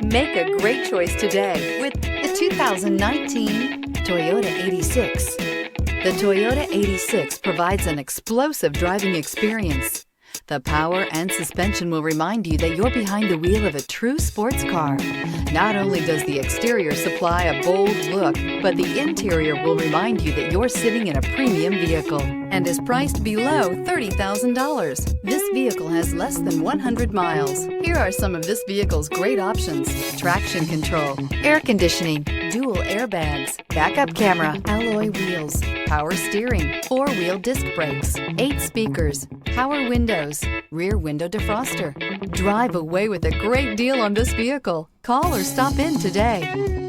Make a great choice today with the 2019 Toyota 86. The Toyota 86 provides an explosive driving experience. The power and suspension will remind you that you're behind the wheel of a true sports car. Not only does the exterior supply a bold look, but the interior will remind you that you're sitting in a premium vehicle and is priced below $30,000. This vehicle has less than 100 miles. Here are some of this vehicle's great options: traction control, air conditioning, dual airbags, backup camera, alloy wheels, power steering, four-wheel disc brakes, 8 speakers, power windows, rear window defroster. Drive away with a great deal on this vehicle. Call or stop in today.